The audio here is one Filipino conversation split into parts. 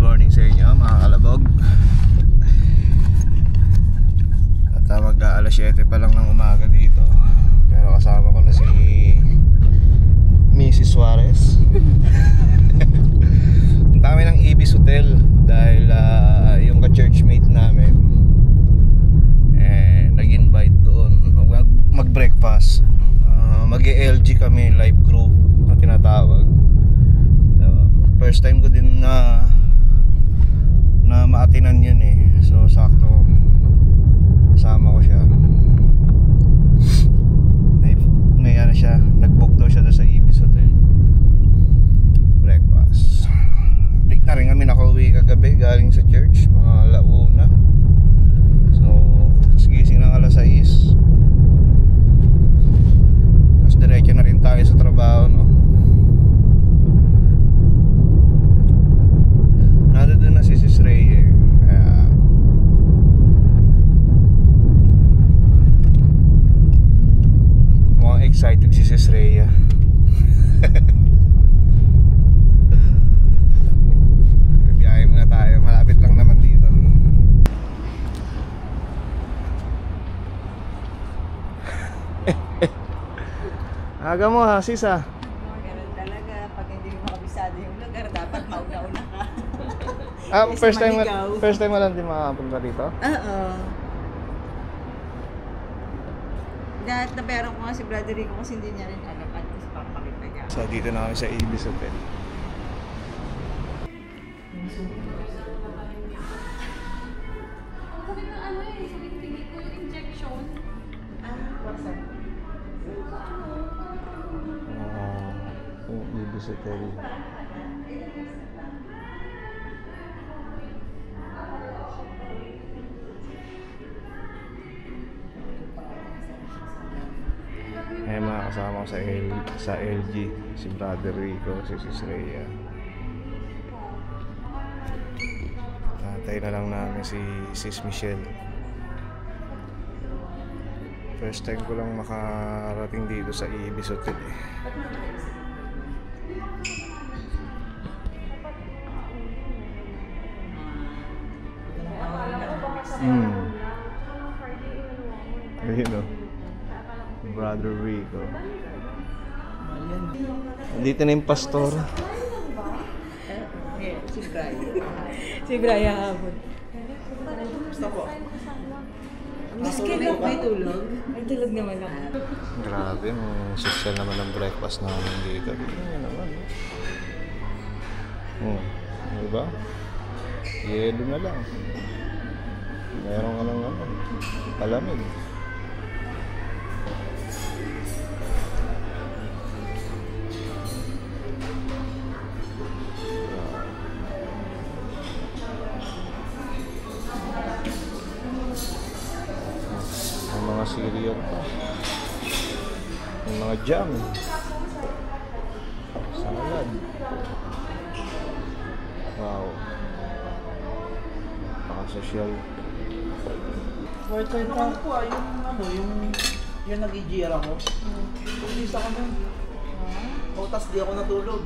morning sa inyo mga kalabog. At mag-aalas 7 pa lang ng umaga dito. Pero kasama ko na si Mrs. Suarez. Ang dami ng Ibis Hotel dahil yung ka-churchmate namin nag-invite doon mag-breakfast. Mag-LG kami, live group na tinatawag. First time ko din na maatinan yun eh. So sakto kasama ko siya. May ano siya, nag-book daw siya doon sa Ibis Hotel. Breakfast. Late na rin kami nakauwi kagabi galing sa church, mga 1:00. So tapos gising ng 6:00. Tapos diretso na rin tayo sa trabaho, no? Doon na si Sis Ray eh. Mukhang excited si Sis Ray. Biyahe muna tayo, malapit lang naman dito. Aga mo ha, Sis ha. Ganun talaga, pag hindi mo makabisado yung lugar, dapat mauna-una ka. First time mo lang din makapunta dito? Oo. Lahat na pero ko nga si Brother Rico kasi hindi niya rin alam at kasi papakita niya. So dito na kami sa Ibis Hotel. Sabi na ano eh, sabi ko yung injection. Wasan? Yung Ibis Hotel. Mga kasama ko sa LG, si Brother Rico, si Sis Rhea. Natay na lang namin si Sis Michelle. First time ko lang makarating dito sa Ibis Hotel eh. Ayun o, Brother Rico. Dito na yung pastor. Si Brian. Si Brian Habon. Gusto ko. Miss Kevin, may tulog? May tulog naman ako. Grabe, may social naman ang breakfast namin dito. Tingnan naman. Diba? Yelo na lang. Meron ka lang naman. Palamig. Mga cereal pa, yung mga jam, salad. Wow, nakasosyal. White time lang po yung nag-EGR ako. Pag-isa ka nun. Tas di ako natulog.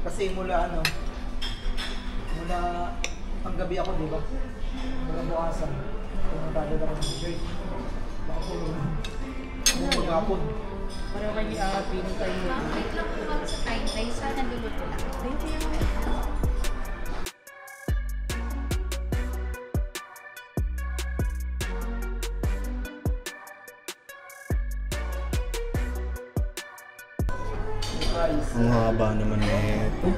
Kasi mula panggabi ako, di ba? Mula bukasan. Pumuntada ako sa church. Baka po, magapon. Para mag-i-aapin kayo. Wait lang po ako sa time time. Sana luluto lang. Thank you. Ang haba naman ito.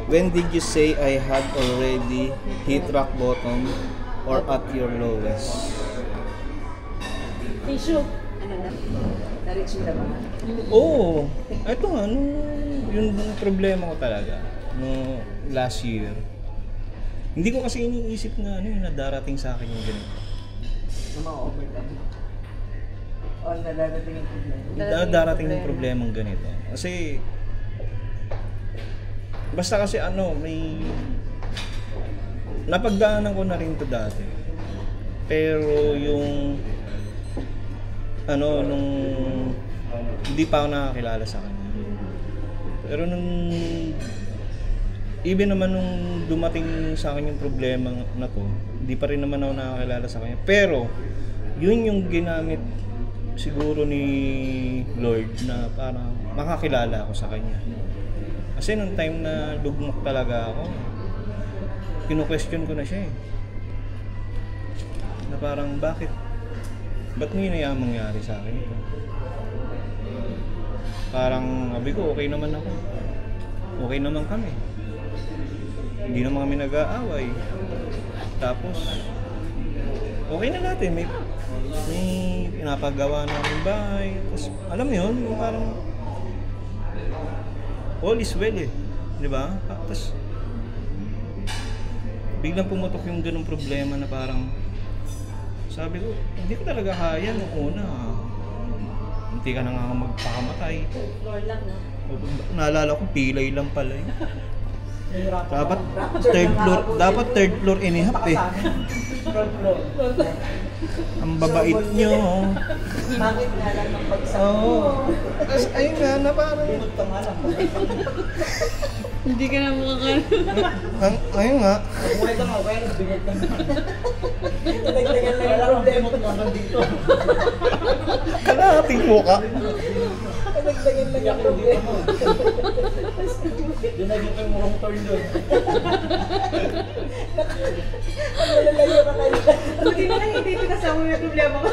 When did you say I had already hit rock bottom or at your lowest? Tissue. Ano na? Na-reach mo na ba? Oo. Ito nga, yung problema ko talaga. No, last year. Hindi ko kasi iniisip na na darating sa akin yung ganito. Yung mga overtime. O, nadarating yung problema. Darating yung problemang ganito. Kasi basta kasi may napagdaanan ko na rin to dati. Pero yung nung hindi pa ako nakakilala sa kanya. Pero nung even naman nung dumating sa akin yung problema na to, hindi pa rin naman ako nakakilala sa kanya. Pero, yun yung ginamit siguro ni Lord na parang makakilala ako sa kanya. Kasi nung time na lugmok talaga ako, kino-question ko na siya eh. Na parang ba't may mangyari sa akin ito? Parang sabi ko, okay naman ako. Okay naman kami. Hindi naman kami nag-aaway. Tapos, okay na natin. May pinapagawa namin bahay. Tapos, alam mo yun, parang all is well eh. Di ba? Tapos, biglang pumutok yung ganung problema na parang sabi ko, hindi ko talaga kaya nung una. Hindi ka na nga magpakamatay. Floor lang, no? Naalala ko, pilay lang pala yun. Nahihirapan Dapat third floor inihap eh. Third floor. Ang babait nyo. Bakit nga lang ng pagsak? Oo. Tapos ayun nga, na parang Bunot ka nga lang. Hindi ka na makakano. ayun nga. Buhay ka nga, well, bigot ka nga. Dagdagan lang yung problema ko naman dito. Kalahating muka. Dagdagan lang yung problema. Dinagin ko yung wrong turn doon. Nalalayo ka kayo. Hindi mo lang hindi pinasama yung problema ko.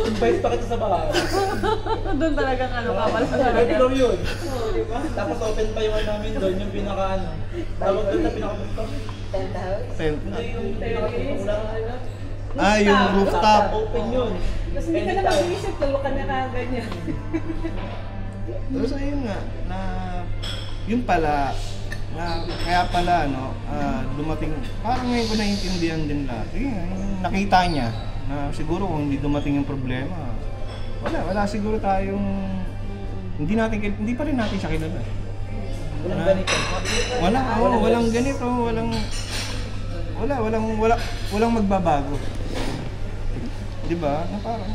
Invite pa kita sa bahay. Doon talaga kapal sa Third floor yun. diba? Tapos open pa yung namin doon, yung pinaka ano. Tawag doon na pinaka Tent house? Tent. yung pinaka-ulang. Yung rooftop. Open yun. Tapos hindi ka na mag-iisip, tulog ka na kaganyan. Tapos ayun nga, na yun pala, na kaya pala dumating, parang ngayon ko naiintindihan din lahat. Yung nakita niya na siguro kung hindi dumating yung problema, wala siguro tayong hindi pa rin natin siya kilala. Walang ganito. Walang ganito, walang magbabago. 'Di ba? Na parang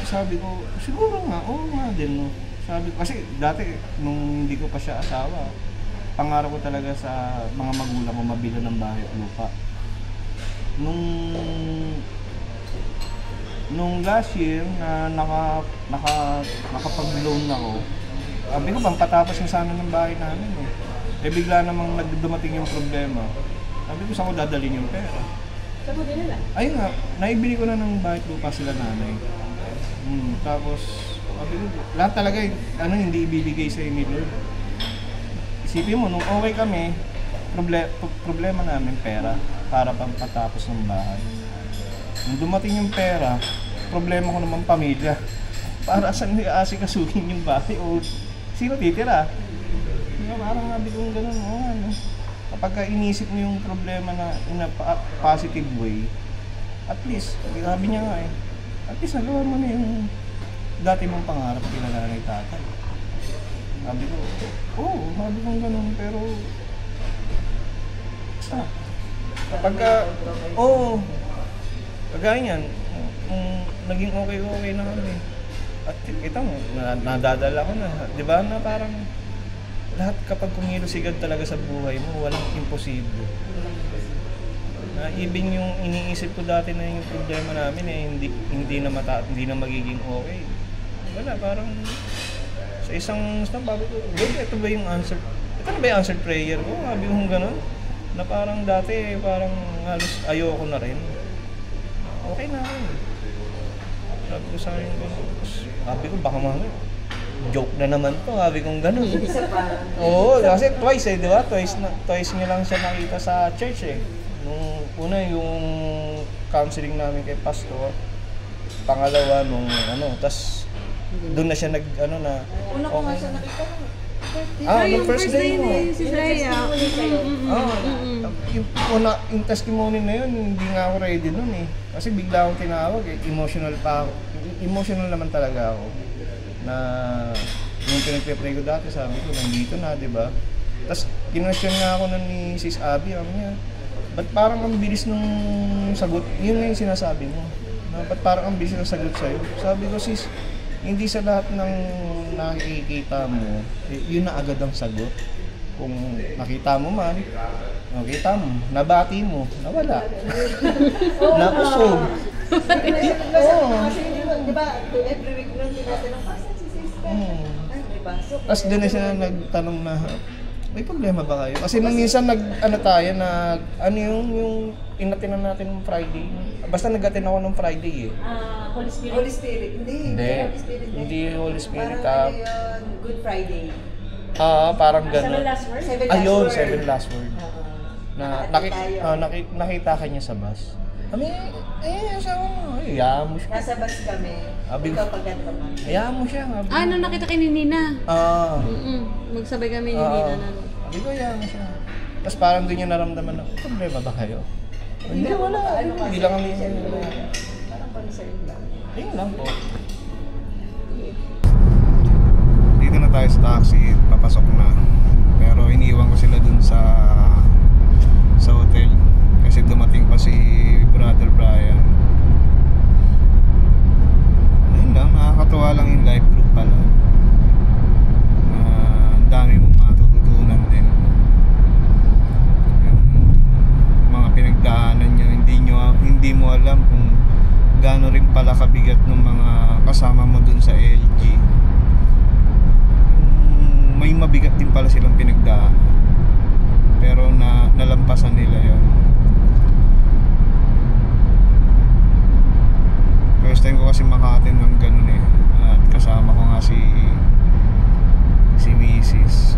sabi ko, siguro nga, oo nga din, no. Sabi ko, kasi dati, nung hindi ko pa siya asawa, pangarap ko talaga sa mga magulang ko mabili ng bahay at lupa. Nung last year na nakapag-loan ako, sabi ko, pampatapos na sana ng bahay namin eh. Bigla namang dumating yung problema. Sabi ko, saan ko dadalhin yung pera? Saan mo dinala? Ayun nga, naibili ko na ng bahay at lupa sila nanay. Tapos, sabi ko, lahat talaga hindi ibibigay sa ni Lord. Isipin mo, nung okay kami, problema namin pera para pampatapos ng bahay. Nung dumating yung pera, problema ko naman pamilya. Para saan i-asikasuhin yung bahay o sino titira? Parang sabi ko gano'n, ano. Kapag inisip mo yung problema na in a positive way, at least, sabi niya nga at least nagawa mo na yung dati mong pangarap kila nanay tatay. Sabi ko, sabi ko gano'n, pero kagaya niyan, naging okay na kami. At kita mo, nadadala ko na, di ba, na parang lahat kapag kumilusigad talaga sa buhay mo, walang imposible. Even yung iniisip ko dati na yung problema namin hindi na magiging okay. Wala, parang sa isang step, sabi ko, ito ba yung answer? Ito na ba yung answered prayer ko? Sabi ko gano'n. Na parang dati, parang halos ayoko na rin. Okay na rin. Sabi ko sa akin gano'n. Sabi ko, baka mga joke na naman to, sabi kong gano'n. Isa pa. Oo, kasi twice di ba? Twice niya lang siya nakita sa church eh. Nung una yung counseling namin kay pastor, pangalawa nung tas doon na siya Una ko nga siya nakita. nung first day mo. Si Zaya. Yung testimony na yun, hindi nga ako ready nun eh. Kasi bigla akong tinawag eh, emotional pa ako. Emotional naman talaga ako. Na yung pinagpe-pray ko dati, sabi ko, nandito na, di ba? Tapos, kinwestiyon nga ako nun ni Sis Abby, ba't parang ang bilis nung sagot? Yun nga yung sinasabi mo. Ba't parang ang bilis ng sagot sa'yo? Sabi ko, sis, hindi sa lahat ng nakikita mo, yun na agad ang sagot. Kung nakita mo man, nabati mo, nawala. Nakusog. Kasi di ba, every week nung tinatanong, asan si sister? Ay, may pasok. Tapos doon na siya nagtanong na, may problema ba kayo? Kasi nung minsan yung inatinan natin ng Friday. Basta nag-attend ako ng Friday eh. Holy Spirit. Holy Spirit. Hindi Holy Spirit. Hindi Holy Spirit. Parang ano yun, Good Friday. Parang Seven gano'n. last word? Ayun, 7 last word. Na Nakakita nakita ka niya sa bus. Sabi mo, hayaan mo siya. Nasa bus kami. Ikaw pag ganito man. Hayaan mo siya. Nung nakita kay ni Nina. Magsabay kami ni Nina nun. Sabi ko, hayaan mo siya. Tapos parang doon niya naramdaman na, problema ba kayo? Hindi, wala. Hindi lang kami. Parang concern lang. Ayun lang po. Dito na tayo sa taxi, papasok na. Pero iniwan ko sila dun sa hotel. Kasi dumating pa si Brother Brian. Ayun lang, nakakatuwa lang yung live group pala. Ang dami mong matututunan din. Yung mga pinagdaanan nyo, hindi mo alam kung gaano rin pala kabigat ng mga kasama mo dun sa LG. May mabigat din pala silang pinagdaanan, pero nalampasan nila yon. First time ko kasi maka-attend ng ganun eh, at kasama ko nga si Mrs.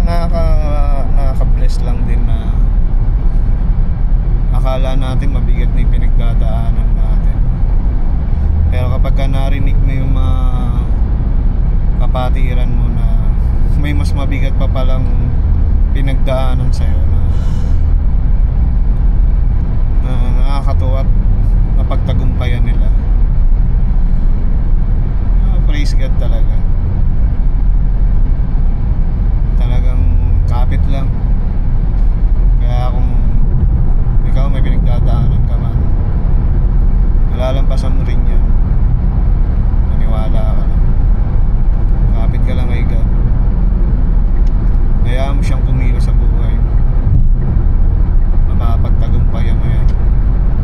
Nakaka-bless lang din na akala natin mabigat na yung pinagdadaanan natin, pero kapag ka narinig mo yung mga kapatiran mo na may mas mabigat pa palang pinagdaanan sa'yo na nakakatuwa